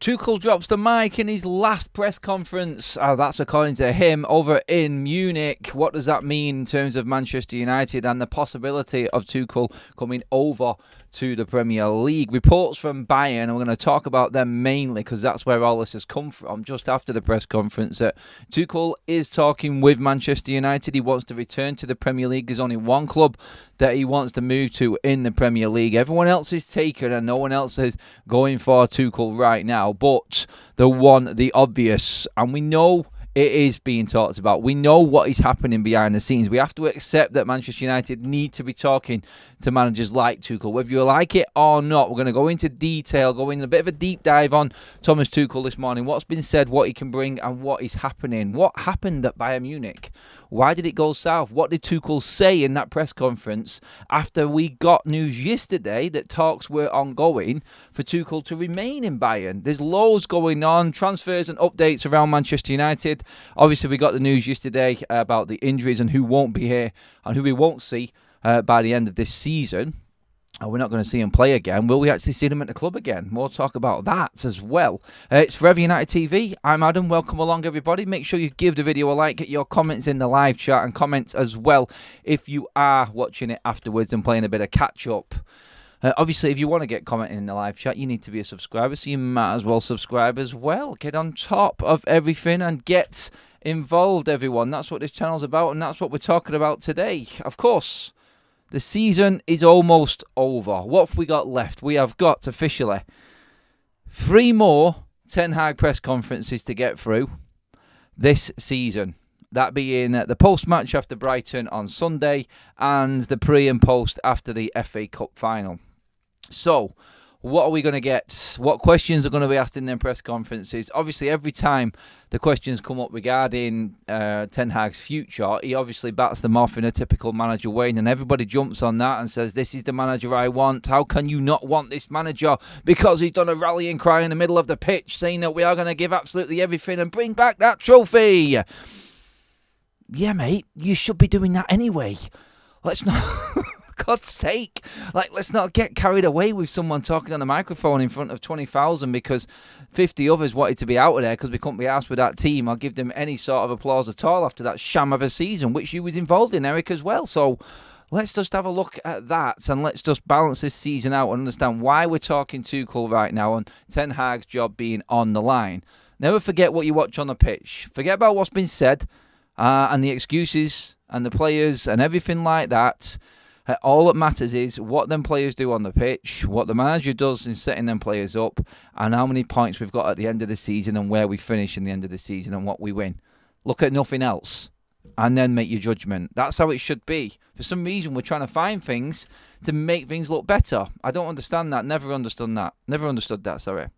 Tuchel drops the mic in his last press conference. That's according to him over in Munich. What does that mean in terms of Manchester United and the possibility of Tuchel coming over to the Premier League? Reports from Bayern, and we're going to talk about them mainly because that's where all this has come from. Just after the press conference, Tuchel is talking with Manchester United. He wants to return to the Premier League. There's only one club that he wants to move to in the Premier League. Everyone else is taken and no one else is going for Tuchel right now. But the obvious, and we know it is being talked about. We know what is happening behind the scenes. We have to accept that Manchester United need to be talking to managers like Tuchel, whether you like it or not. We're going to go into detail, go in a bit of a deep dive on Thomas Tuchel this morning, what's been said, what he can bring, and what is happening. What happened at Bayern Munich? Why did it go south? What did Tuchel say in that press conference after we got news yesterday that talks were ongoing for Tuchel to remain in Bayern? There's loads going on, transfers and updates around Manchester United. Obviously, we got the news yesterday about the injuries and who won't be here and who we won't see by the end of this season. We're not going to see him play again. Will we actually see him at the club again? We'll talk about that as well. It's Forever United TV. I'm Adam. Welcome along, everybody. Make sure you give the video a like, get your comments in the live chat, and comments as well if you are watching it afterwards and playing a bit of catch-up. Obviously, if you want to get commenting in the live chat, you need to be a subscriber, so you might as well subscribe as well. Get on top of everything and get involved, everyone. That's what this channel's about, and that's what we're talking about today. Of course, the season is almost over. What have we got left? We have got, officially, 3 more Ten Hag press conferences to get through this season. That being the post-match after Brighton on Sunday and the pre and post after the FA Cup final. So, what are we going to get? What questions are going to be asked in their press conferences? Obviously, every time the questions come up regarding Ten Hag's future, he obviously bats them off in a typical manager way, and everybody jumps on that and says, this is the manager I want. How can you not want this manager? Because he's done a rallying cry in the middle of the pitch saying that we are going to give absolutely everything and bring back that trophy. Yeah, mate, you should be doing that anyway. Let's not... God's sake, let's not get carried away with someone talking on the microphone in front of 20,000 because 50 others wanted to be out of there because we couldn't be asked with that team. I'll give them any sort of applause at all after that sham of a season, which you was involved in, Eric, as well. So let's just have a look at that and let's just balance this season out and understand why we're talking Tuchel right now and Ten Hag's job being on the line. Never forget what you watch on the pitch. Forget about what's been said and the excuses and the players and everything like that. All that matters is what them players do on the pitch, what the manager does in setting them players up, and how many points we've got at the end of the season and where we finish in the end of the season and what we win. Look at nothing else and then make your judgment. That's how it should be. For some reason, we're trying to find things to make things look better. I don't understand that. Never understood that, sorry.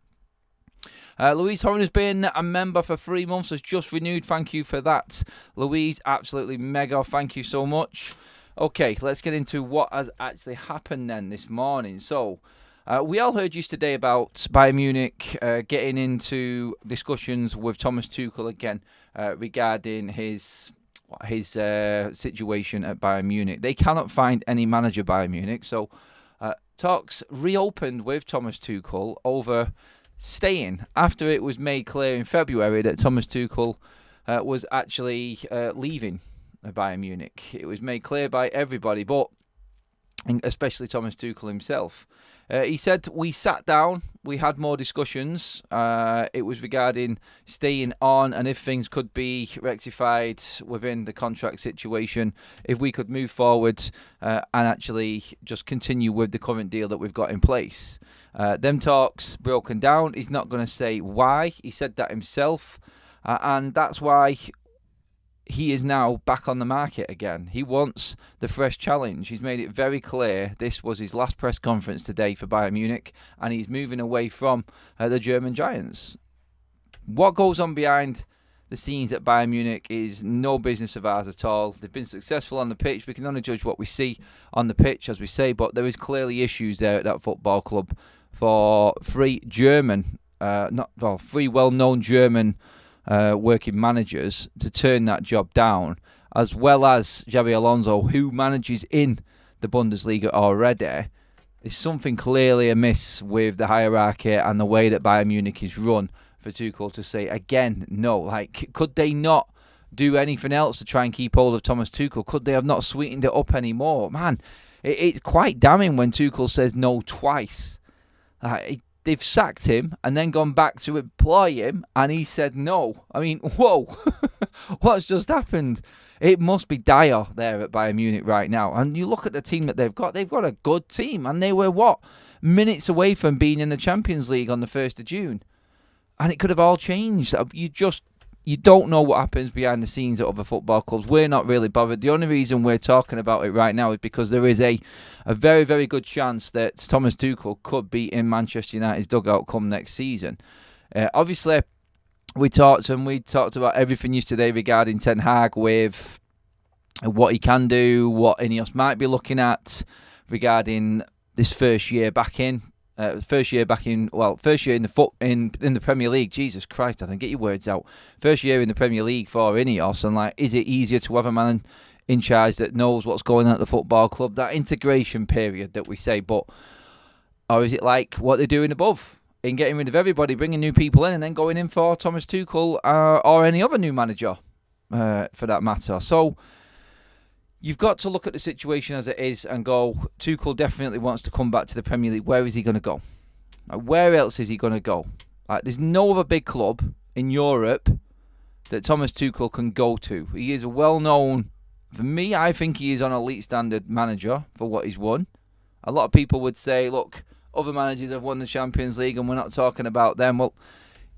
Louise Horan has been a member for 3 months, has just renewed. Thank you for that, Louise. Absolutely mega. Thank you so much. Okay, let's get into what has actually happened then this morning. So, we all heard yesterday about Bayern Munich getting into discussions with Thomas Tuchel again regarding his situation at Bayern Munich. They cannot find any manager Bayern Munich, so talks reopened with Thomas Tuchel over staying after it was made clear in February that Thomas Tuchel was actually leaving Bayern Munich. It was made clear by everybody, but especially Thomas Tuchel himself. He said, we sat down, we had more discussions. It was regarding staying on and if things could be rectified within the contract situation, if we could move forward and actually just continue with the current deal that we've got in place. Them talks broken down. He's not going to say why. He said that himself. And that's why he is now back on the market again. He wants the fresh challenge. He's made it very clear this was his last press conference today for Bayern Munich, and he's moving away from the German giants. What goes on behind the scenes at Bayern Munich is no business of ours at all. They've been successful on the pitch. We can only judge what we see on the pitch, as we say, but there is clearly issues there at that football club for three well-known German working managers to turn that job down, as well as Xabi Alonso, who manages in the Bundesliga already. there's something clearly amiss with the hierarchy and the way that Bayern Munich is run for Tuchel to say, again, no. Like, could they not do anything else to try and keep hold of Thomas Tuchel? Could they have not sweetened it up anymore? Man, it's quite damning when Tuchel says no twice. They've sacked him and then gone back to employ him, and he said no. I mean, whoa, what's just happened? It must be dire there at Bayern Munich right now. And you look at the team that they've got a good team, and they were, minutes away from being in the Champions League on the 1st of June. And it could have all changed. You don't know what happens behind the scenes at other football clubs. We're not really bothered. The only reason we're talking about it right now is because there is a very, very good chance that Thomas Tuchel could be in Manchester United's dugout come next season. Obviously, we talked about everything yesterday regarding Ten Hag, with what he can do, what INEOS might be looking at regarding this first year in the Premier League. Jesus Christ, I think, get your words out. First year in the Premier League for INEOS, and is it easier to have a man in charge that knows what's going on at the football club? That integration period that we say, or is it like what they're doing above, in getting rid of everybody, bringing new people in, and then going in for Thomas Tuchel or any other new manager for that matter? So you've got to look at the situation as it is and go, Tuchel definitely wants to come back to the Premier League. Where is he going to go? Where else is he going to go? There's no other big club in Europe that Thomas Tuchel can go to. He is a well-known, for me, I think he is on elite standard manager for what he's won. A lot of people would say, look, other managers have won the Champions League and we're not talking about them. Well,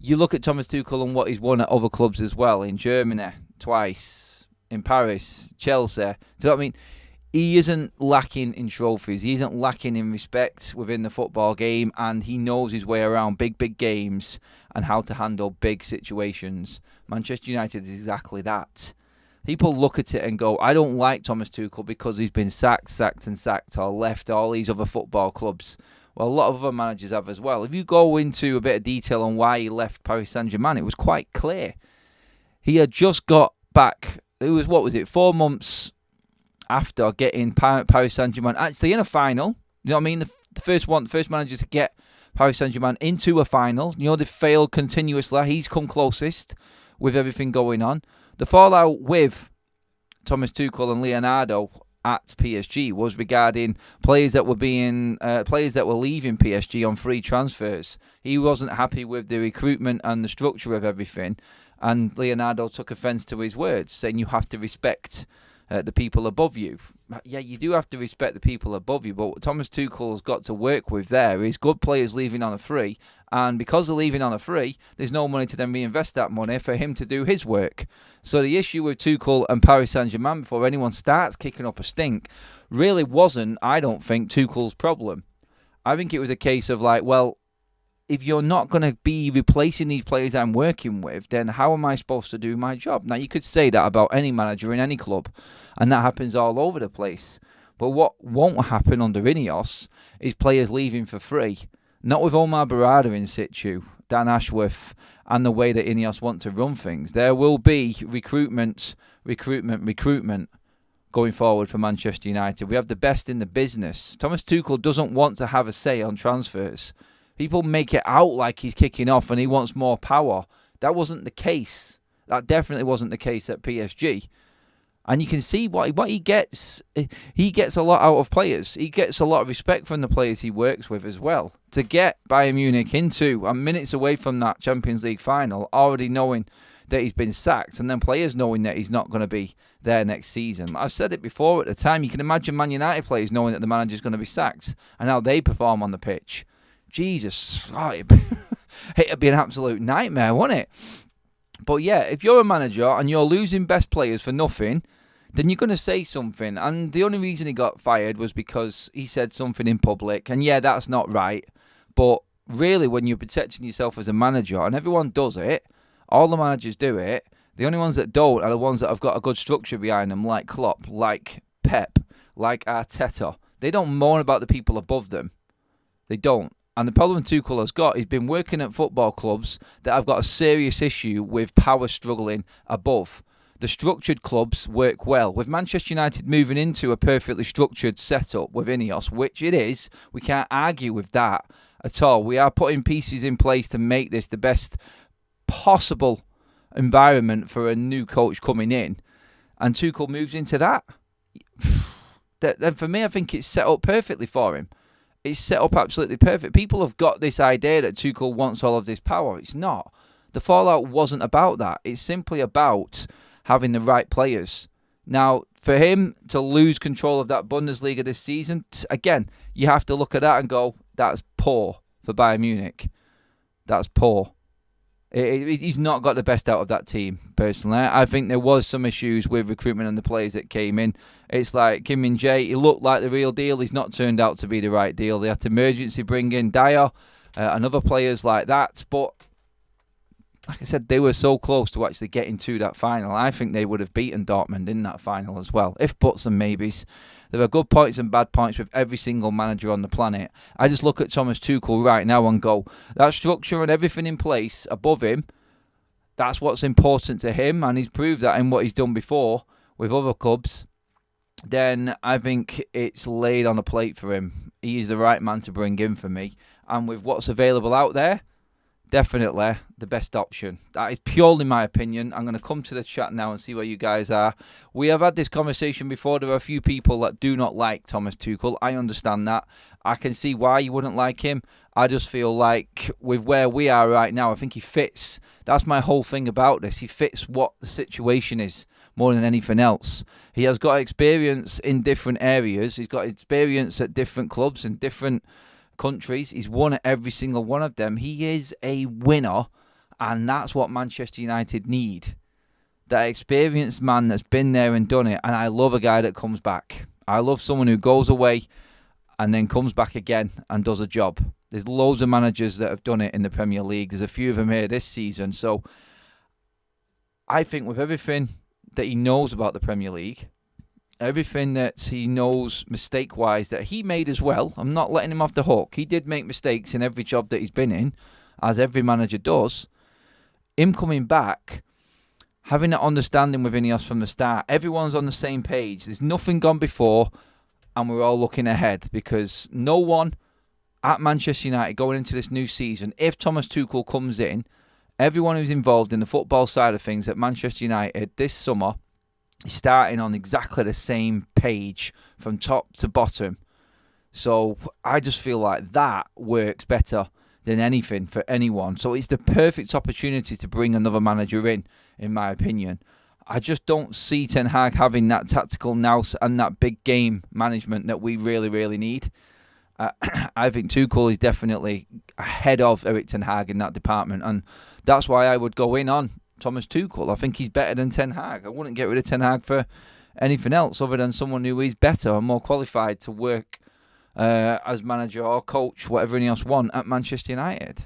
you look at Thomas Tuchel and what he's won at other clubs as well, in Germany twice, in Paris, Chelsea. Do you know what I mean? He isn't lacking in trophies. He isn't lacking in respect within the football game, and he knows his way around big games and how to handle big situations. Manchester United is exactly that. People look at it and go, I don't like Thomas Tuchel because he's been sacked, or left all these other football clubs. Well, a lot of other managers have as well. If you go into a bit of detail on why he left Paris Saint-Germain, it was quite clear. He had just got back, it was 4 months after getting Paris Saint-Germain actually in a final. You know what I mean? The first manager to get Paris Saint-Germain into a final. You know, they failed continuously. He's come closest with everything going on. The fallout with Thomas Tuchel and Leonardo at PSG was regarding players that were leaving PSG on free transfers. He wasn't happy with the recruitment and the structure of everything, and Leonardo took offence to his words, saying you have to respect the people above you. Yeah, you do have to respect the people above you, but what Thomas Tuchel's got to work with there is good players leaving on a free, and because they're leaving on a free, there's no money to then reinvest that money for him to do his work. So the issue with Tuchel and Paris Saint-Germain, before anyone starts kicking up a stink, really wasn't, I don't think, Tuchel's problem. I think it was a case of if you're not going to be replacing these players I'm working with, then how am I supposed to do my job? Now, you could say that about any manager in any club, and that happens all over the place. But what won't happen under INEOS is players leaving for free. Not with Omar Barada in situ, Dan Ashworth, and the way that INEOS want to run things. There will be recruitment going forward for Manchester United. We have the best in the business. Thomas Tuchel doesn't want to have a say on transfers. People make it out like he's kicking off and he wants more power. That wasn't the case. That definitely wasn't the case at PSG. And you can see what he gets. He gets a lot out of players. He gets a lot of respect from the players he works with as well. To get Bayern Munich into and minutes away from that Champions League final, already knowing that he's been sacked, and then players knowing that he's not going to be there next season. I've said it before at the time. You can imagine Man United players knowing that the manager's going to be sacked and how they perform on the pitch. Jesus, it'd be an absolute nightmare, wouldn't it? But yeah, if you're a manager and you're losing best players for nothing, then you're going to say something. And the only reason he got fired was because he said something in public. And yeah, that's not right. But really, when you're protecting yourself as a manager, and everyone does it, all the managers do it, the only ones that don't are the ones that have got a good structure behind them, like Klopp, like Pep, like Arteta. They don't moan about the people above them. They don't. And the problem Tuchel has got, he's been working at football clubs that have got a serious issue with power struggling above. The structured clubs work well. With Manchester United moving into a perfectly structured setup with INEOS, which it is, we can't argue with that at all. We are putting pieces in place to make this the best possible environment for a new coach coming in. And Tuchel moves into that. Then for me, I think it's set up perfectly for him. It's set up absolutely perfect. People have got this idea that Tuchel wants all of this power. It's not. The fallout wasn't about that. It's simply about having the right players. Now, for him to lose control of that Bundesliga this season, again, you have to look at that and go, that's poor for Bayern Munich. That's poor. He's not got the best out of that team, personally. I think there was some issues with recruitment and the players that came in. It's like Kim Min-jae, he looked like the real deal. He's not turned out to be the right deal. They had to emergency bring in Dyer and other players like that. But like I said, they were so close to actually getting to that final. I think they would have beaten Dortmund in that final as well. If buts and maybes. There are good points and bad points with every single manager on the planet. I just look at Thomas Tuchel right now and go, that structure and everything in place above him, that's what's important to him. And he's proved that in what he's done before with other clubs. Then I think it's laid on a plate for him. He is the right man to bring in for me. And with what's available out there, definitely the best option. That is purely my opinion. I'm going to come to the chat now and see where you guys are. We have had this conversation before. There are a few people that do not like Thomas Tuchel. I understand that. I can see why you wouldn't like him. I just feel like with where we are right now, I think he fits. That's my whole thing about this. He fits what the situation is more than anything else. He has got experience in different areas. He's got experience at different clubs and different countries. He's won at every single one of them. He is a winner, and that's what Manchester United need. That experienced man that's been there and done it. And I love a guy that comes back. I love someone who goes away and then comes back again and does a job. There's loads of managers that have done it in the Premier League. There's a few of them here this season. So I think with everything that he knows about the Premier League, everything that he knows mistake-wise that he made as well, I'm not letting him off the hook. He did make mistakes in every job that he's been in, as every manager does. Him coming back, having that understanding with INEOS from the start, everyone's on the same page. There's nothing gone before, and we're all looking ahead because no one at Manchester United going into this new season, if Thomas Tuchel comes in, everyone who's involved in the football side of things at Manchester United this summer is starting on exactly the same page from top to bottom. So I just feel like that works better than anything for anyone. So it's the perfect opportunity to bring another manager in my opinion. I just don't see Ten Hag having that tactical nous and that big game management that we really, really need. I think Tuchel is definitely ahead of Erik Ten Hag in that department, and that's why I would go in on Thomas Tuchel. I think he's better than Ten Hag. I wouldn't get rid of Ten Hag for anything else other than someone who is better and more qualified to work as manager or coach, whatever else want at Manchester United.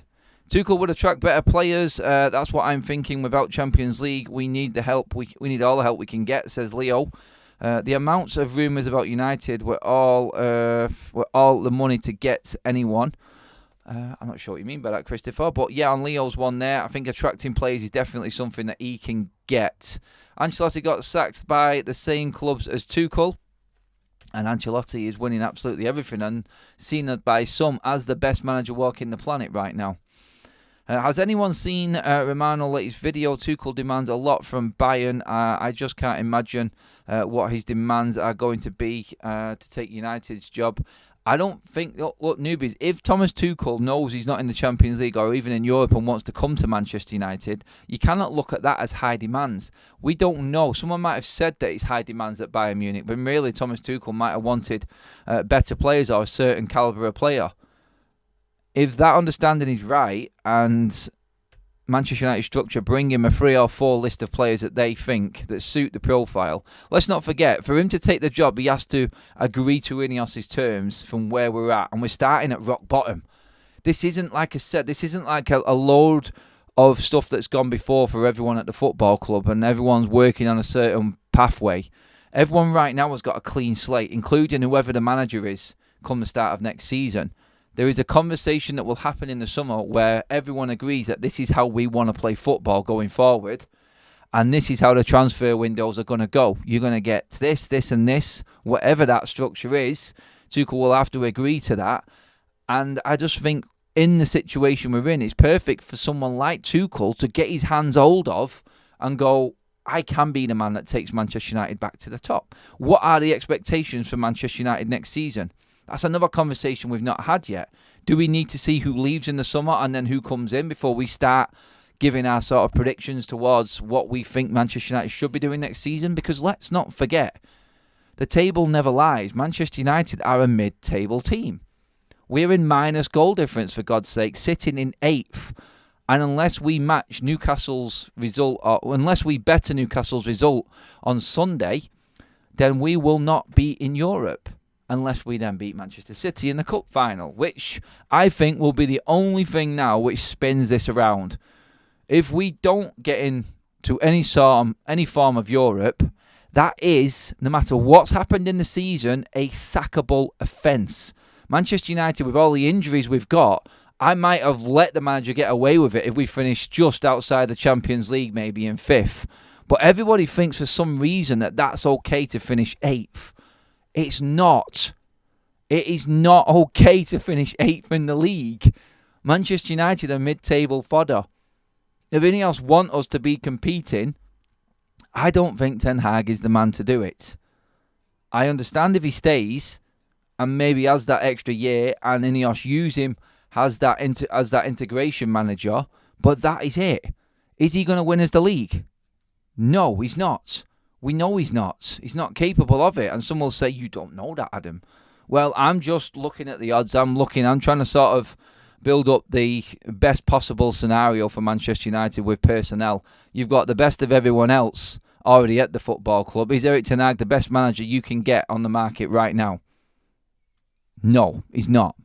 Tuchel would attract better players. That's what I'm thinking. Without Champions League, we need the help. We need all the help we can get, says Leo. The amounts of rumours about United were all the money to get anyone. I'm not sure what you mean by that, Christopher. But yeah, on Leo's one there, I think attracting players is definitely something that he can get. Ancelotti got sacked by the same clubs as Tuchel. And Ancelotti is winning absolutely everything and seen by some as the best manager walking the planet right now. Has anyone seen Romano's latest video? Tuchel demands a lot from Bayern. I just can't imagine what his demands are going to be to take United's job. I don't think, look, newbies, if Thomas Tuchel knows he's not in the Champions League or even in Europe and wants to come to Manchester United, you cannot look at that as high demands. We don't know. Someone might have said that it's high demands at Bayern Munich, but really Thomas Tuchel might have wanted better players or a certain calibre of player. If that understanding is right and Manchester United structure bring him a 3 or 4 list of players that they think that suit the profile, let's not forget, for him to take the job, he has to agree to INEOS' terms from where we're at, and we're starting at rock bottom. This isn't, like I said, this isn't like a load of stuff that's gone before for everyone at the football club and everyone's working on a certain pathway. Everyone right now has got a clean slate, including whoever the manager is come the start of next season. There is a conversation that will happen in the summer where everyone agrees that this is how we want to play football going forward. And this is how the transfer windows are going to go. You're going to get this, this and this, whatever that structure is. Tuchel will have to agree to that. And I just think in the situation we're in, it's perfect for someone like Tuchel to get his hands hold of and go, I can be the man that takes Manchester United back to the top. What are the expectations for Manchester United next season? That's another conversation we've not had yet. Do we need to see who leaves in the summer and then who comes in before we start giving our sort of predictions towards what we think Manchester United should be doing next season? Because let's not forget, the table never lies. Manchester United are a mid-table team. We're in minus goal difference, for God's sake, sitting in 8th. And unless we match Newcastle's result, or unless we better Newcastle's result on Sunday, then we will not be in Europe. Unless we then beat Manchester City in the cup final, which I think will be the only thing now which spins this around. If we don't get into any form of Europe, that is, no matter what's happened in the season, a sackable offence. Manchester United, with all the injuries we've got, I might have let the manager get away with it if we finished just outside the Champions League, maybe in 5th. But everybody thinks for some reason that that's okay to finish 8th. It's not. It is not okay to finish 8th in the league. Manchester United are mid-table fodder. If INEOS want us to be competing, I don't think Ten Hag is the man to do it. I understand if he stays and maybe has that extra year and INEOS use him as that integration manager, but that is it. Is he going to win us the league? No, he's not. We know he's not. He's not capable of it. And some will say, you don't know that, Adam. Well, I'm just looking at the odds. I'm trying to sort of build up the best possible scenario for Manchester United with personnel. You've got the best of everyone else already at the football club. Is Erik Ten Hag the best manager you can get on the market right now? No, he's not.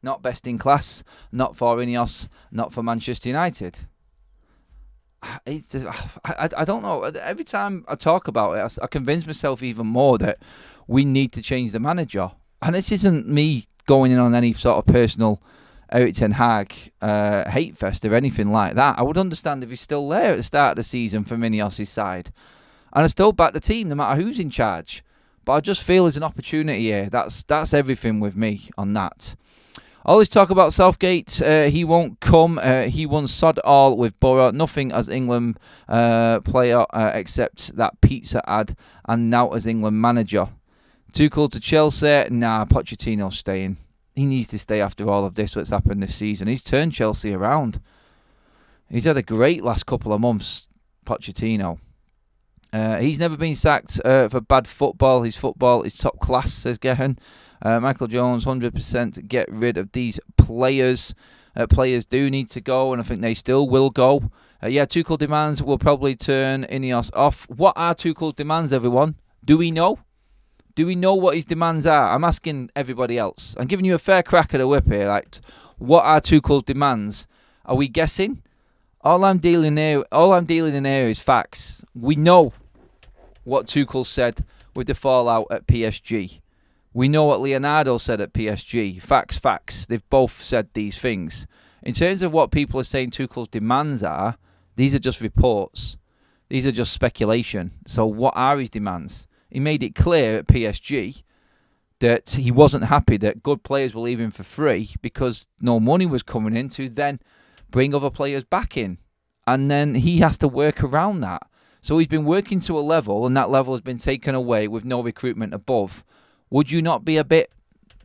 Not best in class, not for INEOS, not for Manchester United. I don't know. Every time I talk about it, I convince myself even more that we need to change the manager. And this isn't me going in on any sort of personal Erik Ten Hag hate fest or anything like that. I would understand if he's still there at the start of the season from INEOS' side. And I still back the team no matter who's in charge. But I just feel there's an opportunity here. That's everything with me on that. All this talk about Southgate, he won't come. He won sod all with Borough. Nothing as England player except that pizza ad, and now as England manager. Tuchel to Chelsea. Nah, Pochettino's staying. He needs to stay after all of this, what's happened this season. He's turned Chelsea around. He's had a great last couple of months, Pochettino. He's never been sacked for bad football. His football is top class, says Gehan. Michael Jones, 100% get rid of these players. Players do need to go, and I think they still will go. Tuchel demands will probably turn INEOS off. What are Tuchel's demands, everyone? Do we know? Do we know what his demands are? I'm asking everybody else. I'm giving you a fair crack at the whip here. Like, what are Tuchel's demands? Are we guessing? All I'm dealing in here is facts. We know what Tuchel said with the fallout at PSG. We know what Leonardo said at PSG. Facts. They've both said these things. In terms of what people are saying Tuchel's demands are, these are just reports. These are just speculation. So what are his demands? He made it clear at PSG that he wasn't happy that good players were leaving for free because no money was coming in to then bring other players back in. And then he has to work around that. So he's been working to a level, and that level has been taken away with no recruitment above. Would you not be a bit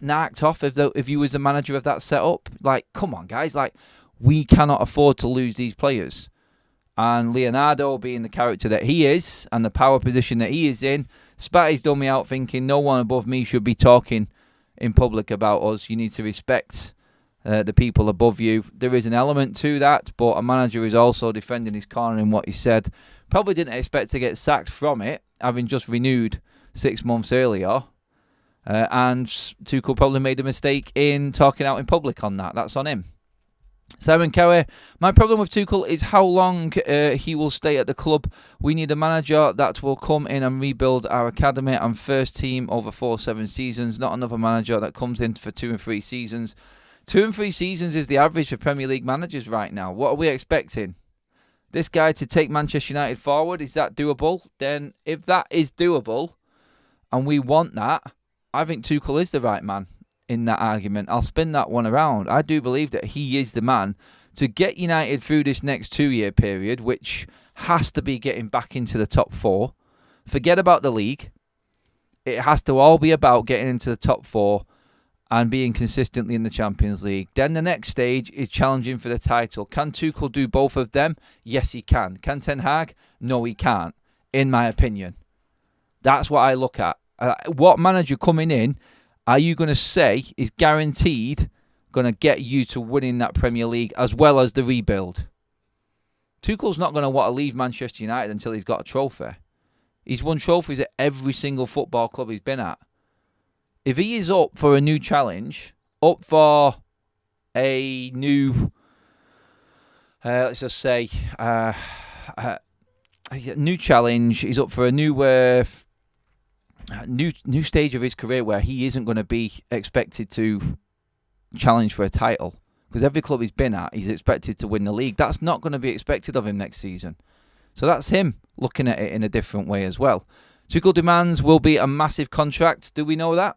knocked off if you was the manager of that setup? Like, come on, guys. Like, we cannot afford to lose these players. And Leonardo, being the character that he is and the power position that he is in, Spatty's done me out thinking no one above me should be talking in public about us. You need to respect the people above you. There is an element to that, but a manager is also defending his corner in what he said. Probably didn't expect to get sacked from it, having just renewed 6 months earlier. And Tuchel probably made a mistake in talking out in public on that. That's on him. Simon Cowie, my problem with Tuchel is how long he will stay at the club. We need a manager that will come in and rebuild our academy and first team over 4-7 seasons, not another manager that comes in for 2 and 3 seasons. 2 and 3 seasons is the average for Premier League managers right now. What are we expecting? this guy to take Manchester United forward. Is that doable? Then if that is doable and we want that, I think Tuchel is the right man in that argument. I'll spin that one around. I do believe that he is the man to get United through this next 2-year period, which has to be getting back into the top 4. Forget about the league. It has to all be about getting into the top 4 and being consistently in the Champions League. Then the next stage is challenging for the title. Can Tuchel do both of them? Yes, he can. Can Ten Hag? No, he can't, in my opinion. That's what I look at. What manager coming in are you going to say is guaranteed going to get you to winning that Premier League as well as the rebuild? Tuchel's not going to want to leave Manchester United until he's got a trophy. He's won trophies at every single football club he's been at. If he is up for a new challenge, up for a new, let's just say, new challenge, he's up for a new stage of his career where he isn't going to be expected to challenge for a title. Because every club he's been at, he's expected to win the league. That's not going to be expected of him next season. So that's him looking at it in a different way as well. Tuchel demands will be a massive contract. Do we know that?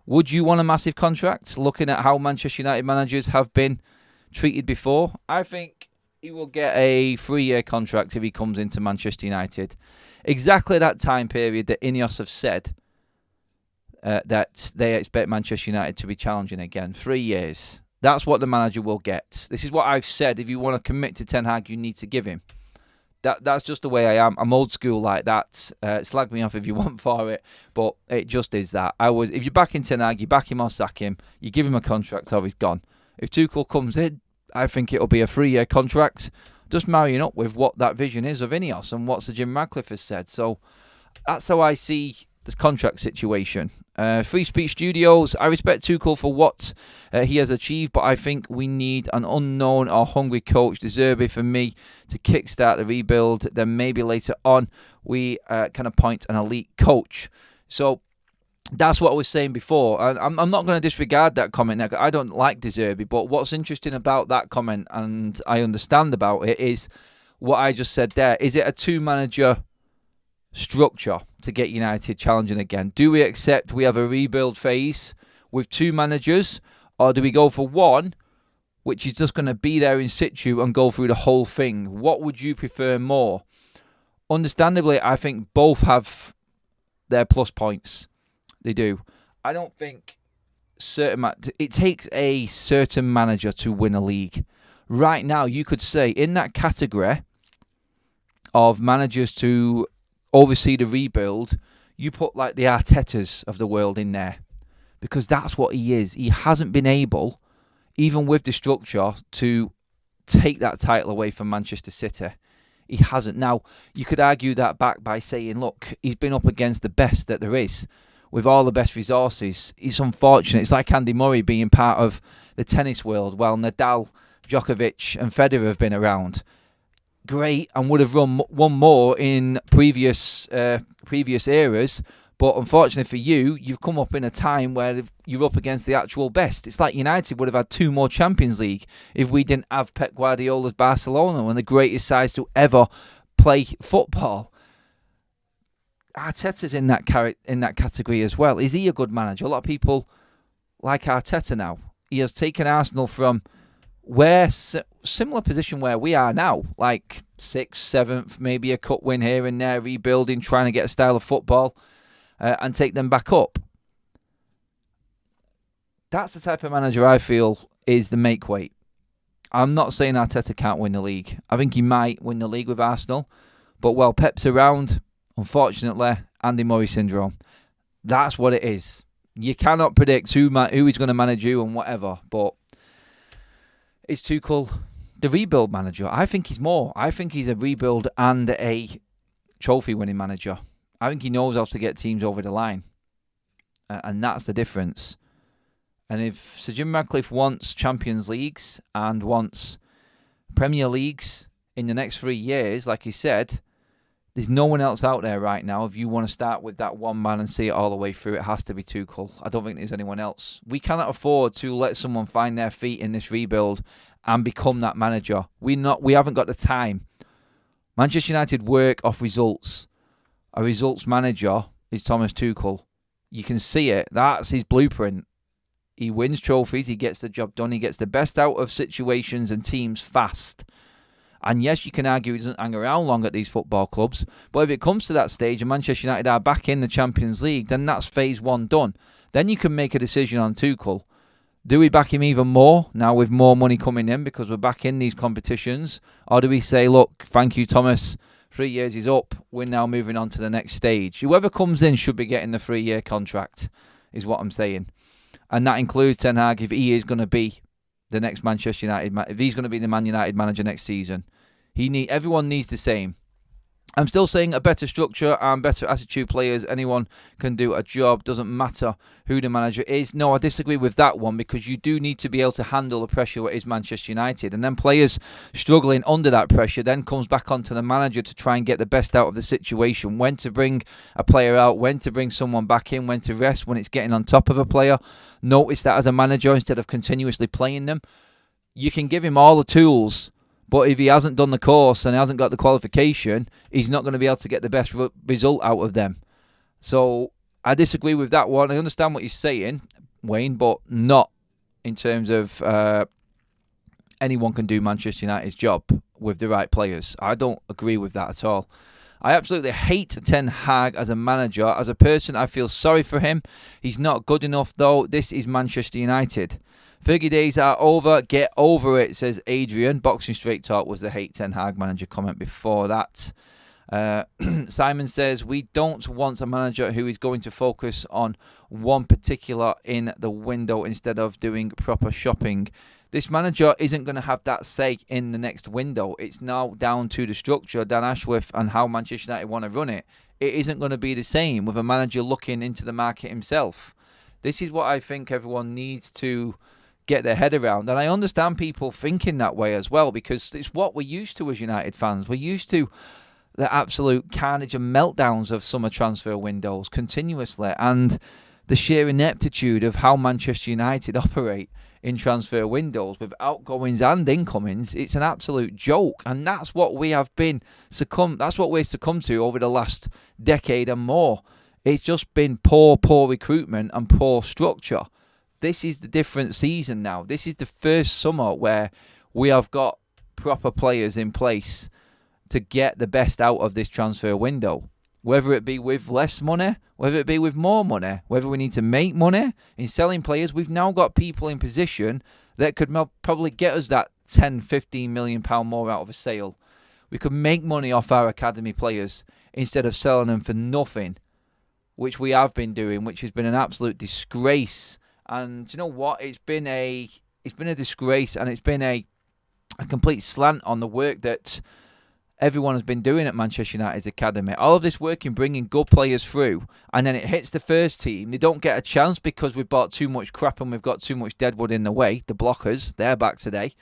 Would you want a massive contract? Looking at how Manchester United managers have been treated before, I think he will get a 3-year contract if he comes into Manchester United. Exactly that time period that INEOS have said that they expect Manchester United to be challenging again. 3 years. That's what the manager will get. This is what I've said. If you want to commit to Ten Hag, you need to give him. That's just the way I am. I'm old school like that. Slag me off if you want for it, but it just is that. If you're backing Ten Hag, you back him or sack him. You give him a contract or he's gone. If Tuchel comes in, I think it'll be a 3-year contract, just marrying up with what that vision is of INEOS and what Sir Jim Ratcliffe has said. So that's how I see the contract situation. Free Speech Studios, I respect Tuchel for what he has achieved, but I think we need an unknown or hungry coach. De Zerbi, for me, to kickstart the rebuild. Then maybe later on we can appoint an elite coach. So that's what I was saying before. I'm not going to disregard that comment now. I don't like De Zerbi, but what's interesting about that comment, and I understand about it, is what I just said there. Is it a 2-manager structure to get United challenging again? Do we accept we have a rebuild phase with 2 managers, or do we go for one which is just going to be there in situ and go through the whole thing? What would you prefer more? Understandably, I think both have their plus points. They do. I don't think it takes a certain manager to win a league. Right now, you could say in that category of managers to oversee the rebuild, you put like the Artetas of the world in there, because that's what he is. He hasn't been able, even with the structure, to take that title away from Manchester City. He hasn't. Now, you could argue that back by saying, look, he's been up against the best that there is, with all the best resources. It's unfortunate. It's like Andy Murray being part of the tennis world while Nadal, Djokovic and Federer have been around. Great, and would have won more in previous eras, but unfortunately for you, you've come up in a time where you're up against the actual best. It's like United would have had 2 more Champions League if we didn't have Pep Guardiola's Barcelona, one of the greatest sides to ever play football. Arteta's in that category as well. Is he a good manager? A lot of people like Arteta now. He has taken Arsenal from similar position where we are now, like 6th, 7th, maybe a cup win here and there, rebuilding, trying to get a style of football and take them back up. That's the type of manager I feel is the make weight. I'm not saying Arteta can't win the league. I think he might win the league with Arsenal, but while Pep's around, unfortunately, Andy Murray syndrome. That's what it is. You cannot predict who is going to manage you and whatever, but is Tuchel the rebuild manager? I think he's more. I think he's a rebuild and a trophy-winning manager. I think he knows how to get teams over the line. And that's the difference. And if Sir Jim Ratcliffe wants Champions Leagues and wants Premier Leagues in the next 3 years, like he said, there's no one else out there right now. If you want to start with that one man and see it all the way through, it has to be Tuchel. I don't think there's anyone else. We cannot afford to let someone find their feet in this rebuild and become that manager. We haven't got the time. Manchester United work off results. A results manager is Thomas Tuchel. You can see it. That's his blueprint. He wins trophies. He gets the job done. He gets the best out of situations and teams fast. And yes, you can argue he doesn't hang around long at these football clubs. But if it comes to that stage and Manchester United are back in the Champions League, then that's phase 1 done. Then you can make a decision on Tuchel. Do we back him even more now with more money coming in because we're back in these competitions? Or do we say, look, thank you, Thomas, 3 years is up. We're now moving on to the next stage. Whoever comes in should be getting the 3-year contract, is what I'm saying. And that includes Ten Hag if he is going to be the next Manchester United, if he's going to be the Man United manager next season. Everyone needs the same. I'm still saying a better structure and better attitude players. Anyone can do a job. Doesn't matter who the manager is. No, I disagree with that one because you do need to be able to handle the pressure that is Manchester United. And then players struggling under that pressure then comes back onto the manager to try and get the best out of the situation. When to bring a player out, when to bring someone back in, when to rest, when it's getting on top of a player. Notice that as a manager instead of continuously playing them. You can give him all the tools, but if he hasn't done the course and hasn't got the qualification, he's not going to be able to get the best result out of them. So I disagree with that one. I understand what you're saying, Wayne, but not in terms of anyone can do Manchester United's job with the right players. I don't agree with that at all. I absolutely hate Ten Hag as a manager. As a person, I feel sorry for him. He's not good enough, though. This is Manchester United. Fergie days are over. Get over it, says Adrian. Boxing Straight Talk was the hate Ten Hag manager comment before that. Simon says, we don't want a manager who is going to focus on one particular in the window instead of doing proper shopping. This manager isn't going to have that say in the next window. It's now down to the structure, Dan Ashworth, and how Manchester United want to run it. It isn't going to be the same with a manager looking into the market himself. This is what I think everyone needs to get their head around. And I understand people thinking that way as well because it's what we're used to as United fans. We're used to the absolute carnage and meltdowns of summer transfer windows continuously and the sheer ineptitude of how Manchester United operate in transfer windows with outgoings and incomings. It's an absolute joke, and that's what we have been succumbed to over the last decade and more. It's just been poor recruitment and poor structure. This is the different season now. This is the first summer where we have got proper players in place to get the best out of this transfer window. Whether it be with less money, whether it be with more money, whether we need to make money in selling players, we've now got people in position that could probably get us that 10, 15 million pound more out of a sale. We could make money off our academy players instead of selling them for nothing, which we have been doing, which has been an absolute disgrace. And do you know what? It's been a disgrace, and it's been a complete slant on the work that everyone has been doing at Manchester United's academy. All of this work in bringing good players through, and then it hits the first team. They don't get a chance because we've bought too much crap and we've got too much deadwood in the way. The blockers, they're back today.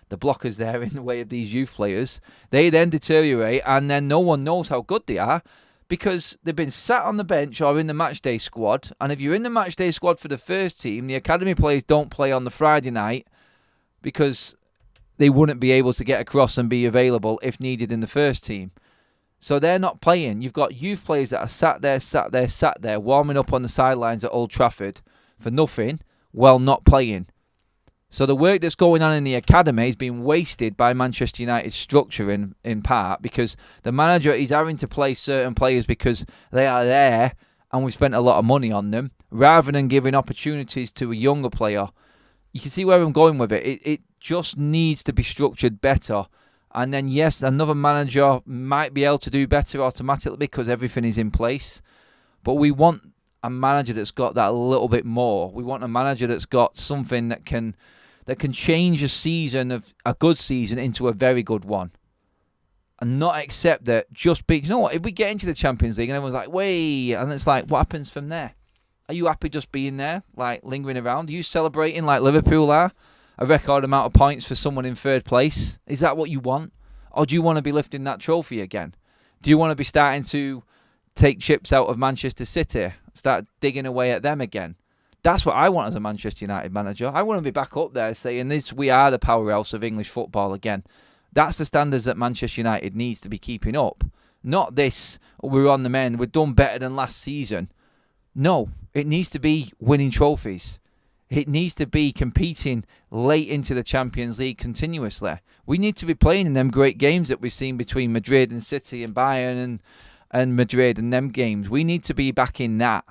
The blockers there in the way of these youth players. They then deteriorate, and then no one knows how good they are because they've been sat on the bench or in the matchday squad. And if you're in the matchday squad for the first team, the academy players don't play on the Friday night because they wouldn't be able to get across and be available if needed in the first team. So they're not playing. You've got youth players that are sat there, warming up on the sidelines at Old Trafford for nothing, while not playing. So the work that's going on in the academy is being wasted by Manchester United's structure in part because the manager is having to play certain players because they are there and we've spent a lot of money on them, rather than giving opportunities to a younger player. You can see where I'm going with it. It just needs to be structured better. And then, yes, another manager might be able to do better automatically because everything is in place. But we want a manager that's got that a little bit more. We want a manager that's got something that can change a good season into a very good one. And not accept that just be... You know what? If we get into the Champions League and everyone's like, wait, and it's like, what happens from there? Are you happy just being there, like lingering around? Are you celebrating like Liverpool are? A record amount of points for someone in third place? Is that what you want? Or do you want to be lifting that trophy again? Do you want to be starting to take chips out of Manchester City? Start digging away at them again? That's what I want as a Manchester United manager. I want to be back up there saying this: we are the powerhouse of English football again. That's the standards that Manchester United needs to be keeping up. Not this, we're on the mend, we've done better than last season. No, it needs to be winning trophies. It needs to be competing late into the Champions League continuously. We need to be playing in them great games that we've seen between Madrid and City and Bayern and Madrid and them games. We need to be back in that.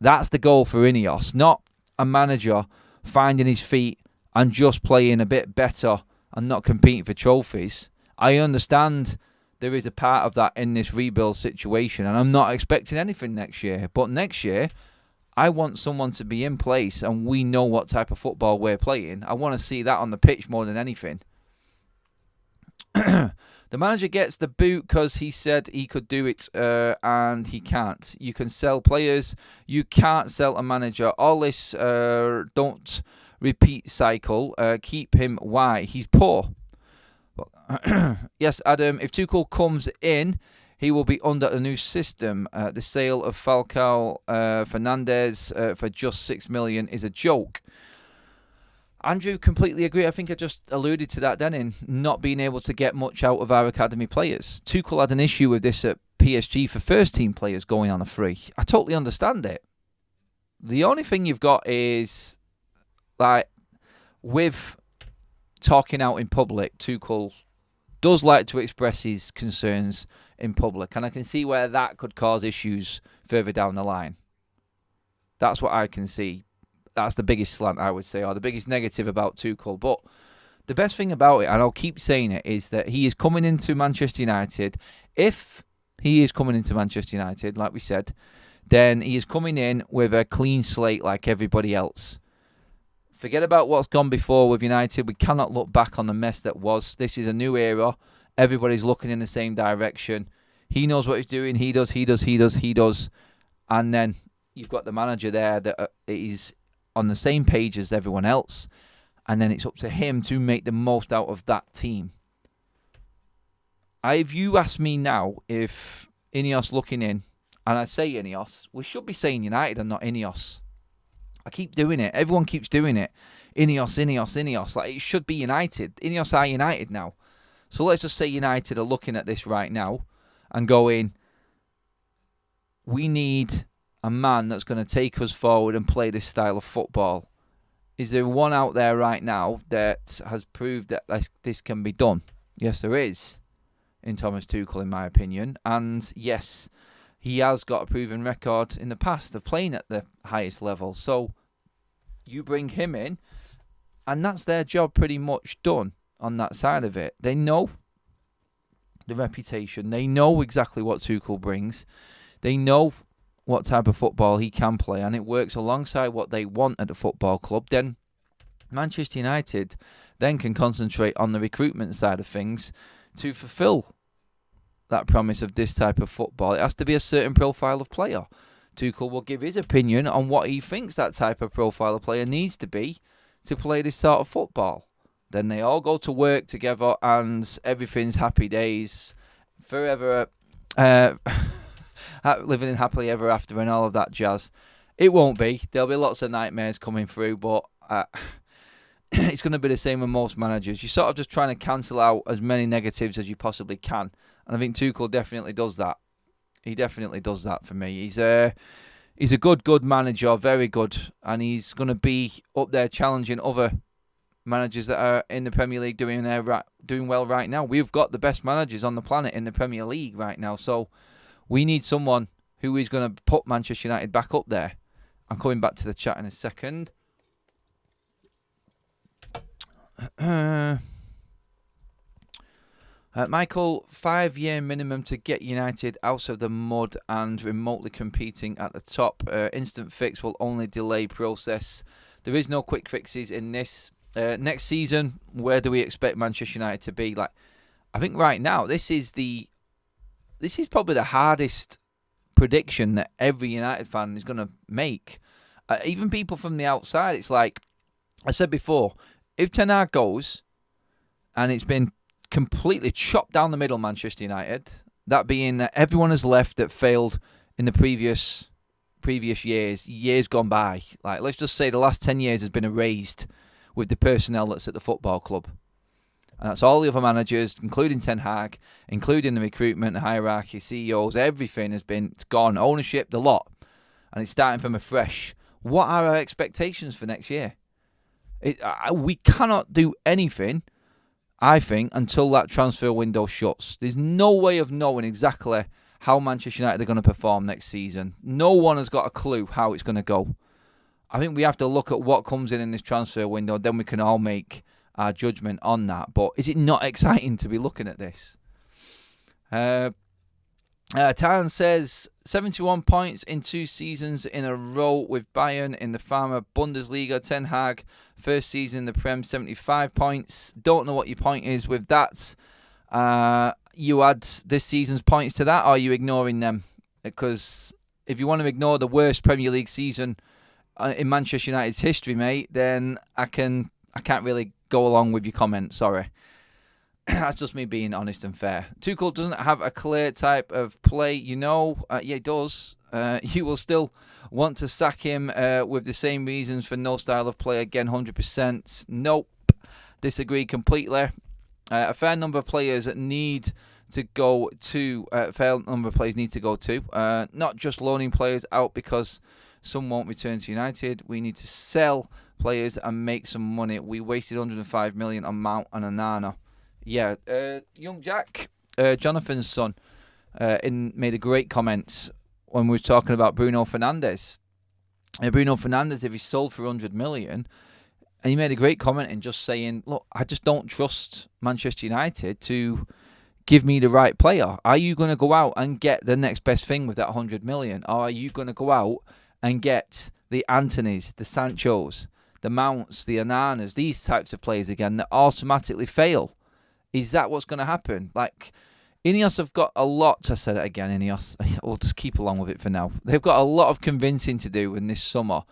That's the goal for INEOS, not a manager finding his feet and just playing a bit better and not competing for trophies. I understand there is a part of that in this rebuild situation, and I'm not expecting anything next year. But next year, I want someone to be in place and we know what type of football we're playing. I want to see that on the pitch more than anything. The manager gets the boot because he said he could do it and he can't. You can sell players. You can't sell a manager. All this don't repeat cycle. Keep him. Why? He's poor. Yes, Adam, if Tuchel comes in, he will be under a new system. The sale of Falcao Fernandez for just $6 million is a joke. Andrew, completely agree. I think I just alluded to that then in not being able to get much out of our academy players. Tuchel had an issue with this at PSG for first team players going on a free. I totally understand it. The only thing you've got is, like, with talking out in public, Tuchel does like to express his concerns in public, and I can see where that could cause issues further down the line. That's what I can see. That's the biggest slant, I would say, or the biggest negative about Tuchel. But the best thing about it, and I'll keep saying it, is that he is coming into Manchester United. If he is coming into Manchester United, like we said, then he is coming in with a clean slate like everybody else. Forget about what's gone before with United. We cannot look back on the mess that was. This is a new era. Everybody's looking in the same direction. He knows what he's doing. He does. And then you've got the manager there that is on the same page as everyone else. And then it's up to him to make the most out of that team. If you ask me now if INEOS looking in, and I say INEOS, we should be saying United and not INEOS. I keep doing it. Everyone keeps doing it. INEOS. Like, it should be United. INEOS are United now. So let's just say United are looking at this right now and going, we need a man that's going to take us forward and play this style of football. Is there one out there right now that has proved that this can be done? Yes, there is, in Thomas Tuchel, in my opinion. And yes, he has got a proven record in the past of playing at the highest level. So you bring him in, and that's their job pretty much done on that side of it. They know the reputation. They know exactly what Tuchel brings. They know what type of football he can play, and it works alongside what they want at a football club. Then Manchester United then can concentrate on the recruitment side of things to fulfill that promise of this type of football. It has to be a certain profile of player. Tuchel will give his opinion on what he thinks that type of profile of player needs to be to play this sort of football. Then they all go to work together and everything's happy days, forever, living in happily ever after and all of that jazz. It won't be. There'll be lots of nightmares coming through, but it's going to be the same with most managers. You're sort of just trying to cancel out as many negatives as you possibly can. And I think Tuchel definitely does that. He definitely does that for me. He's a good manager, very good. And he's going to be up there challenging other managers that are in the Premier League doing well right now. We've got the best managers on the planet in the Premier League right now. So we need someone who is going to put Manchester United back up there. I'm coming back to the chat in a second. Michael, 5-year minimum to get United out of the mud and remotely competing at the top. Instant fix will only delay process. There is no quick fixes in this. Next season, where do we expect Manchester United to be? Like, I think right now, this is probably the hardest prediction that every United fan is going to make. Even people from the outside, it's like I said before, if Ten Hag goes and it's been completely chopped down the middle, Manchester United, that being that everyone has left that failed in the previous years gone by. Like, let's just say the last 10 years has been erased with the personnel that's at the football club. And that's all the other managers, including Ten Hag, including the recruitment, the hierarchy, CEOs, everything has been gone. Ownership, the lot. And it's starting from afresh. What are our expectations for next year? We cannot do anything, I think, until that transfer window shuts. There's no way of knowing exactly how Manchester United are going to perform next season. No one has got a clue how it's going to go. I think we have to look at what comes in this transfer window, then we can all make our judgment on that. But is it not exciting to be looking at this? Tan says 71 points in 2 seasons in a row with Bayern in the Farmer Bundesliga. Ten Hag, first season in the Prem, 75 points. Don't know what your point is with that. You add this season's points to that, or are you ignoring them? Because if you want to ignore the worst Premier League season in Manchester United's history, mate, then I can't really go along with your comment. Sorry. That's just me being honest and fair. Tuchel doesn't have a clear type of play, yeah, he does. You will still want to sack him with the same reasons for no style of play. Again, 100%. Nope. Disagree completely. A fair number of players need to go to. Not just loaning players out because some won't return to United. We need to sell players and make some money. We wasted 105 million on Mount and Onana. Yeah, young Jack, Jonathan's son, made a great comment when we were talking about Bruno Fernandes. Bruno Fernandes, if he's sold for 100 million, and he made a great comment in just saying, look, I just don't trust Manchester United to give me the right player. Are you going to go out and get the next best thing with that 100 million? Or are you going to go out and get the Antonys, the Sanchos, the Mounts, the Onanas, these types of players again that automatically fail? Is that what's going to happen? Like, INEOS have got a lot. I said it again, INEOS. We'll just keep along with it for now. They've got a lot of convincing to do in this summer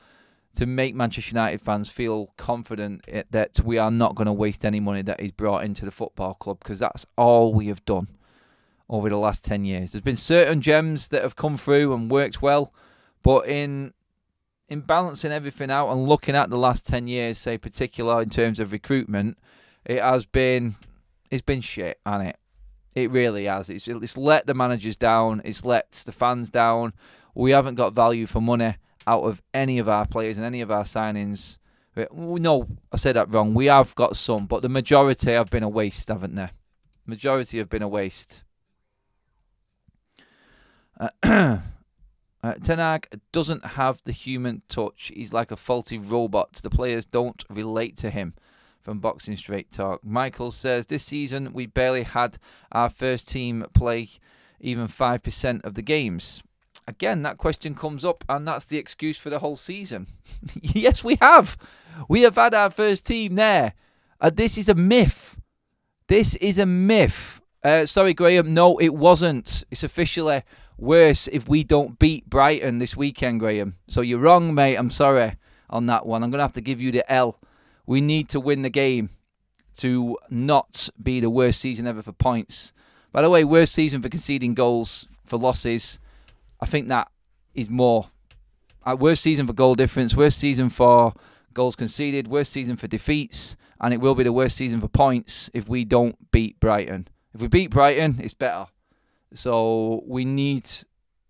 to make Manchester United fans feel confident that we are not going to waste any money that is brought into the football club, because that's all we have done over the last 10 years. There's been certain gems that have come through and worked well, but in balancing everything out and looking at the last 10 years, say particular in terms of recruitment, it's been shit, hasn't it? It really has. It's let the managers down. It's let the fans down. We haven't got value for money out of any of our players and any of our signings. No, I said that wrong. We have got some, but the majority have been a waste, haven't they? Majority have been a waste. Ten Hag doesn't have the human touch. He's like a faulty robot. The players don't relate to him. From Boxing Straight Talk. Michael says, this season we barely had our first team play even 5% of the games. Again, that question comes up, and that's the excuse for the whole season. Yes, we have. We have had our first team there. This is a myth. This is a myth. Sorry, Graham. No, it wasn't. It's officially worse if we don't beat Brighton this weekend, Graham. So you're wrong, mate. I'm sorry on that one. I'm going to have to give you the L. We need to win the game to not be the worst season ever for points. By the way, worst season for conceding goals, for losses. I think that is more. Worst season for goal difference, worst season for goals conceded, worst season for defeats, and it will be the worst season for points if we don't beat Brighton. If we beat Brighton, it's better. So we need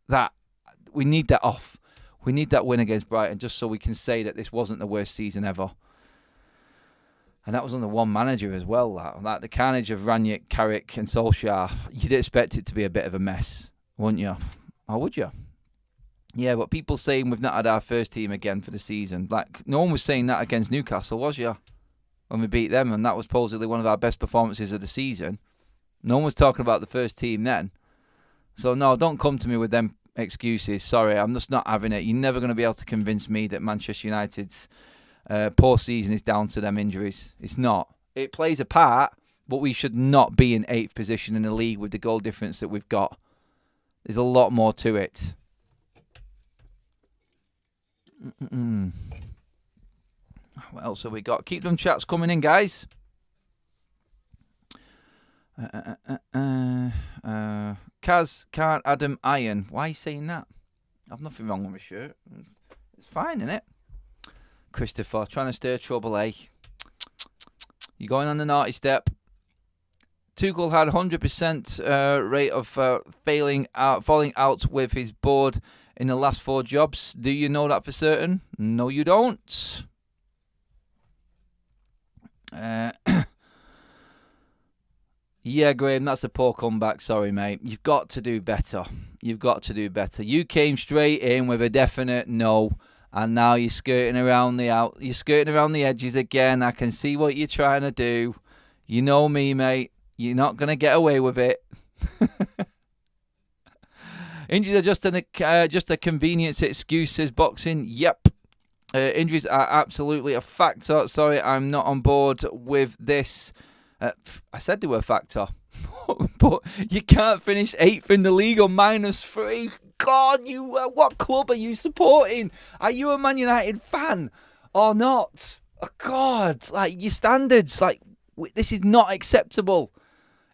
that. We need that off. We need that win against Brighton just so we can say that this wasn't the worst season ever. And that was under one manager as well. Like the carnage of Ranić, Carrick and Solskjaer, you'd expect it to be a bit of a mess, wouldn't you? Or would you? Yeah, but people saying we've not had our first team again for the season. Like, no one was saying that against Newcastle, was you? When we beat them, and that was supposedly one of our best performances of the season. No one was talking about the first team then. So, no, don't come to me with them excuses. Sorry, I'm just not having it. You're never going to be able to convince me that Manchester United's poor season is down to them injuries. It's not. It plays a part, but we should not be in 8th position in the league with the goal difference that we've got. There's a lot more to it. What else have we got? Keep them chats coming in, guys. Kaz can't Adam iron. Why are you saying that? I've nothing wrong with my shirt. It's fine, isn't it? Christopher, trying to stir trouble, eh? You're going on the naughty step. Tuchel had 100% rate of falling out with his board in the last 4 jobs. Do you know that for certain? No, you don't. Yeah, Graham, that's a poor comeback. Sorry, mate. You've got to do better. You came straight in with a definite no, and now you're skirting around the edges again. I can see what you're trying to do. You know me, mate. You're not going to get away with it. Injuries are just a convenience excuse, says Boxing. Yep. Injuries are absolutely a factor. Sorry, I'm not on board with this. I said they were a factor. But you can't finish 8th in the league on -3. God, what club are you supporting? Are you a Man United fan or not? Oh, God, like your standards, like this is not acceptable.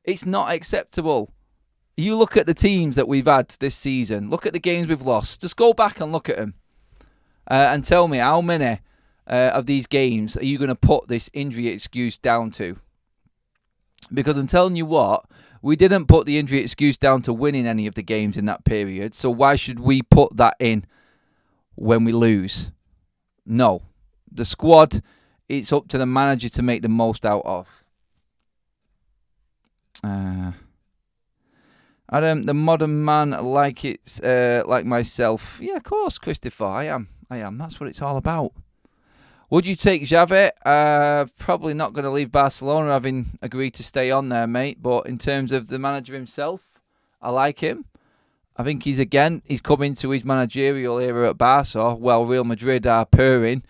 It's not acceptable. You look at the teams that we've had this season. Look at the games we've lost. Just go back and look at them. And tell me how many of these games are you going to put this injury excuse down to? Because I'm telling you what, we didn't put the injury excuse down to winning any of the games in that period. So why should we put that in when we lose? No. The squad, it's up to the manager to make the most out of. Adam, the modern man like myself. Yeah, of course, Christopher. I am. That's what it's all about. Would you take Xavi? Probably not going to leave Barcelona, having agreed to stay on there, mate. But in terms of the manager himself, I like him. I think he's come into his managerial era at Barca, while Real Madrid are purring.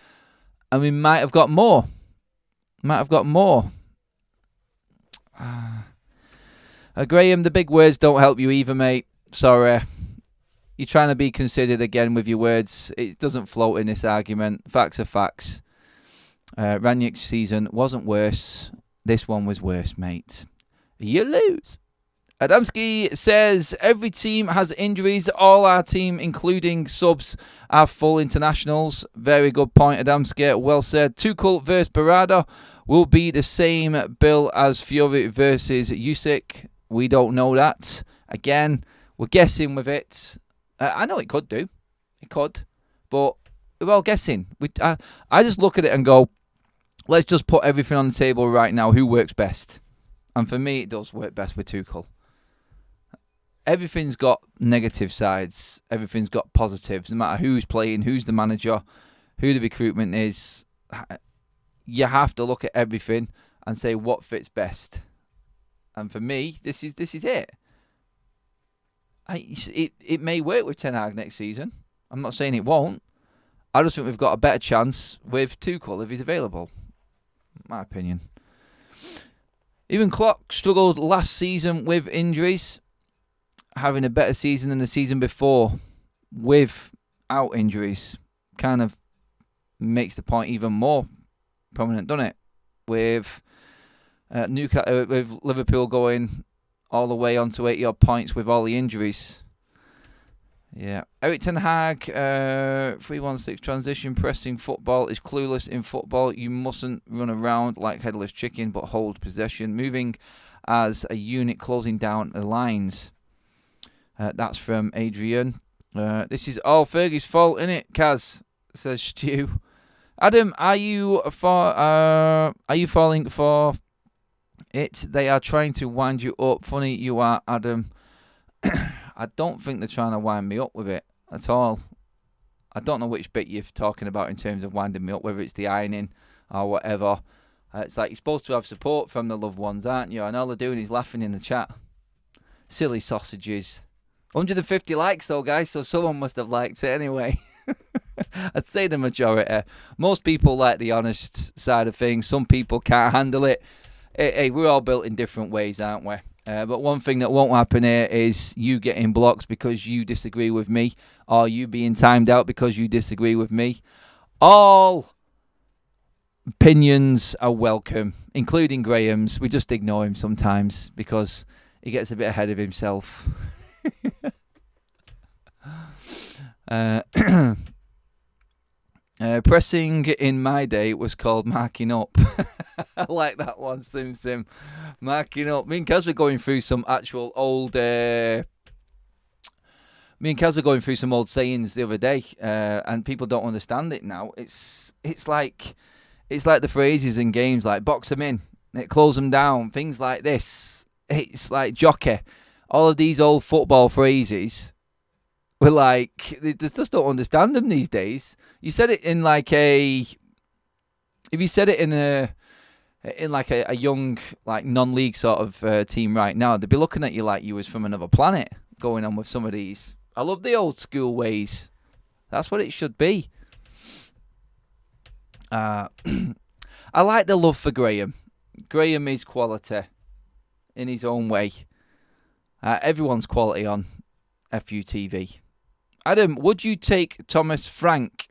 And we might have got more. Graham, the big words don't help you either, mate. Sorry. You're trying to be considered again with your words. It doesn't float in this argument. Facts are facts. Ranić's season wasn't worse. This one was worse, mate. You lose. Adamski says, every team has injuries. All our team, including subs, are full internationals. Very good point, Adamski. Well said. Tuchel versus Barada will be the same bill as Fury versus Usyk. We don't know that. Again, we're guessing with it. I know it could do. It could. But we're all guessing. I just look at it and go, let's just put everything on the table right now. Who works best? And for me, it does work best with Tuchel. Everything's got negative sides. Everything's got positives. No matter who's playing, who's the manager, who the recruitment is. You have to look at everything and say what fits best. And for me, this is it. It may work with Ten Hag next season. I'm not saying it won't. I just think we've got a better chance with Tuchel if he's available. My opinion. Even Klopp struggled last season with injuries, having a better season than the season before without injuries. Kind of makes the point even more prominent, doesn't it? With with Liverpool going all the way on to 80-odd points with all the injuries. Yeah. Eric Ten Hag, 316, transition pressing football is clueless in football. You mustn't run around like headless chicken, but hold possession. Moving as a unit, closing down the lines. That's from Adrian. This is all Fergie's fault, innit, Kaz? Says Stu. Adam, are you falling for it? They are trying to wind you up. Funny you are, Adam. I don't think they're trying to wind me up with it at all. I don't know which bit you're talking about in terms of winding me up, whether it's the ironing or whatever. It's like you're supposed to have support from the loved ones, aren't you? And all they're doing is laughing in the chat. Silly sausages. 150 likes though, guys, so someone must have liked it anyway. I'd say the majority. Most people like the honest side of things. Some people can't handle it. Hey, we're all built in different ways, aren't we? But one thing that won't happen here is you getting blocked because you disagree with me, or you being timed out because you disagree with me. All opinions are welcome, including Graham's. We just ignore him sometimes because he gets a bit ahead of himself. Pressing in my day was called marking up. I like that one, Sim. Marking up. Me and Kaz were going through some actual old... me and Kaz were going through some old sayings the other day, and people don't understand it now. It's like the phrases in games like box them in, close them down, things like this. It's like jockey. All of these old football phrases... We're like, they just don't understand them these days. You said it in like if you said it in a young, like non-league sort of team right now, they'd be looking at you like you was from another planet going on with some of these. I love the old school ways. That's what it should be. I like the love for Graham. Graham is quality in his own way. Everyone's quality on FUTV. Adam, would you take Thomas Frank?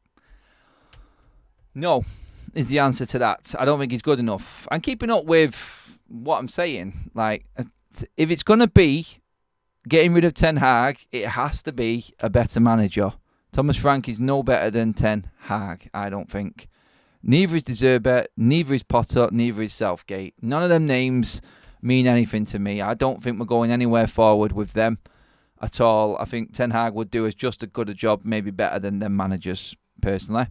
No, is the answer to that. I don't think he's good enough. I'm keeping up with what I'm saying. Like, if it's going to be getting rid of Ten Hag, it has to be a better manager. Thomas Frank is no better than Ten Hag, I don't think. Neither is De Zerbi, neither is Potter, neither is Southgate. None of them names mean anything to me. I don't think we're going anywhere forward with them at all. I think Ten Hag would do us just as good a job, maybe better than them managers, personally.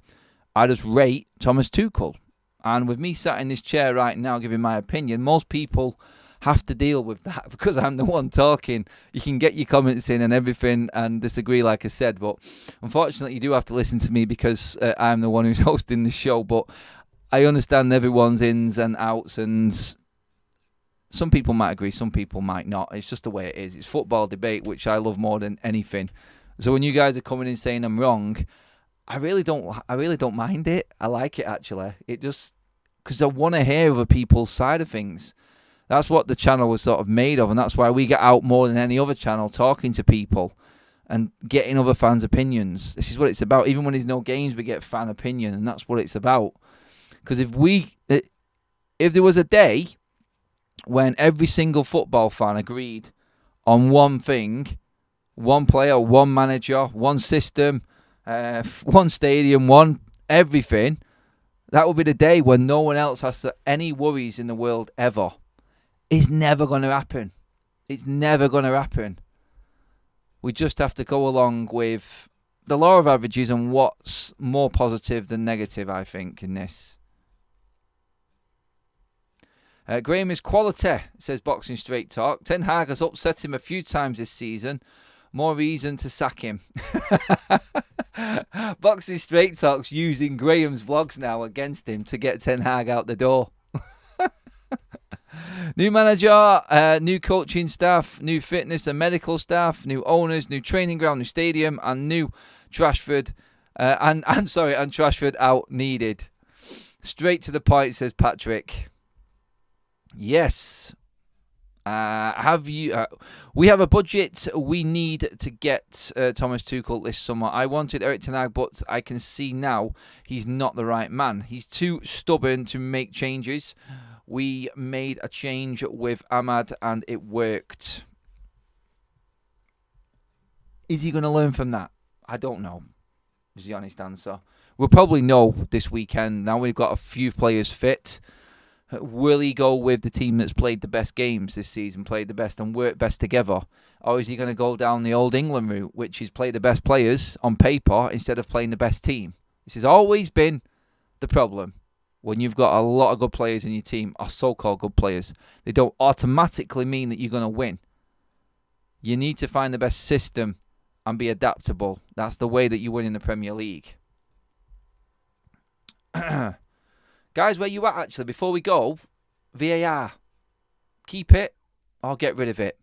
I just rate Thomas Tuchel. And with me sat in this chair right now giving my opinion, most people have to deal with that because I'm the one talking. You can get your comments in and everything and disagree, like I said, but unfortunately you do have to listen to me because I'm the one who's hosting the show. But I understand everyone's ins and outs, and some people might agree, some people might not. It's just the way it is. It's football debate, which I love more than anything. So when you guys are coming in saying I'm wrong, I really don't mind it. I like it, actually. It just, because I want to hear other people's side of things. That's what the channel was sort of made of, and that's why we get out more than any other channel, talking to people and getting other fans' opinions. This is what it's about. Even when there's no games, we get fan opinion, and that's what it's about. Because if there was a day when every single football fan agreed on one thing, one player, one manager, one system, one stadium, one everything, that would be the day when no one else has any worries in the world ever. It's never going to happen. It's never going to happen. We just have to go along with the law of averages and what's more positive than negative, I think, in this. Graham is quality, says Boxing Straight Talk. Ten Hag has upset him a few times this season. More reason to sack him. Boxing Straight Talk's using Graham's vlogs now against him to get Ten Hag out the door. New manager, new coaching staff, new fitness and medical staff, new owners, new training ground, new stadium, and new Trashford. And Trashford out needed. Straight to the point, says Patrick. Yes. We have a budget. We need to get Thomas Tuchel this summer. I wanted Erik Ten Hag, but I can see now he's not the right man. He's too stubborn to make changes. We made a change with Ahmad and it worked. Is he going to learn from that? I don't know, is the honest answer. We'll probably know this weekend. Now we've got a few players fit. Will he go with the team that's played the best games this season, played the best and worked best together? Or is he going to go down the old England route, which is play the best players on paper instead of playing the best team? This has always been the problem. When you've got a lot of good players in your team, or so-called good players, they don't automatically mean that you're going to win. You need to find the best system and be adaptable. That's the way that you win in the Premier League. Guys, where you at, actually? Before we go, VAR. Keep it or get rid of it.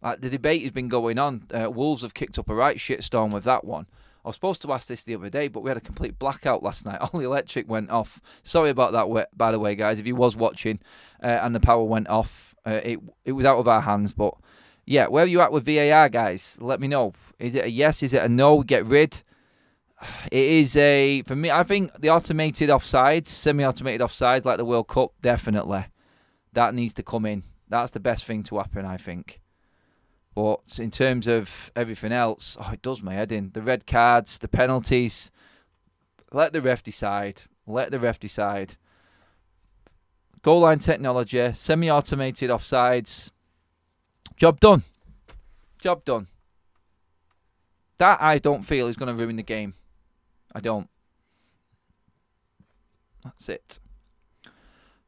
The debate has been going on. Wolves have kicked up a right shitstorm with that one. I was supposed to ask this the other day, but we had a complete blackout last night. All the electric went off. Sorry about that, by the way, guys. If you was watching and the power went off, it was out of our hands. But, yeah, where are you at with VAR, guys? Let me know. Is it a yes? Is it a no? Get rid? It is for me, I think the automated offsides, semi-automated offsides like the World Cup, definitely. That needs to come in. That's the best thing to happen, I think. But in terms of everything else, it does my head in. The red cards, the penalties, Let the ref decide. Let the ref decide. Goal line technology, semi-automated offsides. Job done. Job done. That I don't feel is going to ruin the game. I don't. That's it.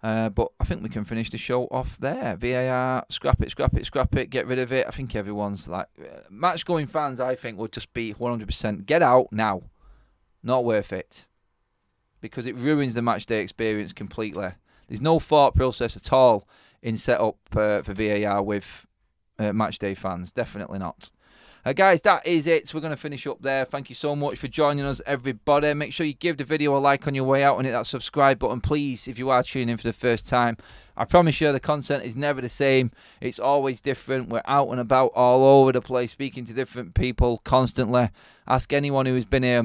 But I think we can finish the show off there. VAR, scrap it, get rid of it. I think everyone's like... match-going fans, I think, would just be 100%. Get out now. Not worth it. Because it ruins the match-day experience completely. There's no thought process at all in set-up for VAR with match-day fans. Definitely not. Guys, that is it. We're going to finish up there. Thank you so much for joining us, everybody. Make sure you give the video a like on your way out and hit that subscribe button, please, if you are tuning in for the first time. I promise you the content is never the same. It's always different. We're out and about all over the place, speaking to different people constantly. Ask anyone who has been here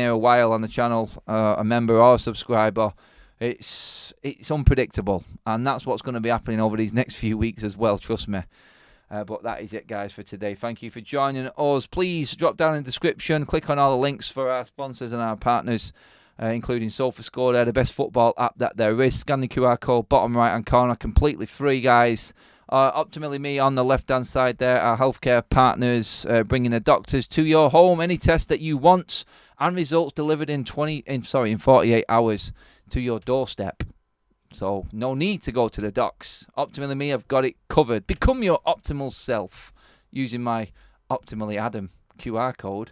a while on the channel, a member or a subscriber. It's unpredictable, and that's what's going to be happening over these next few weeks as well, trust me. But that is it, guys, for today. Thank you for joining us. Please drop down in the description. Click on all the links for our sponsors and our partners, including SofaScore. They're the best football app that there is. Scan the QR code, bottom right-hand corner, completely free, guys. Optimally Me on the left-hand side there. Our healthcare partners, bringing the doctors to your home. Any test that you want, and results delivered in 48 hours to your doorstep. So, no need to go to the docs. Optimally Me have got it covered. Become your optimal self using my Optimally Adam QR code.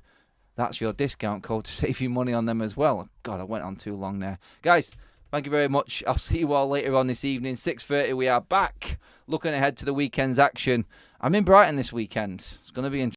That's your discount code to save you money on them as well. God, I went on too long there. Guys, thank you very much. I'll see you all later on this evening. 6:30, we are back. Looking ahead to the weekend's action. I'm in Brighton this weekend. It's going to be interesting.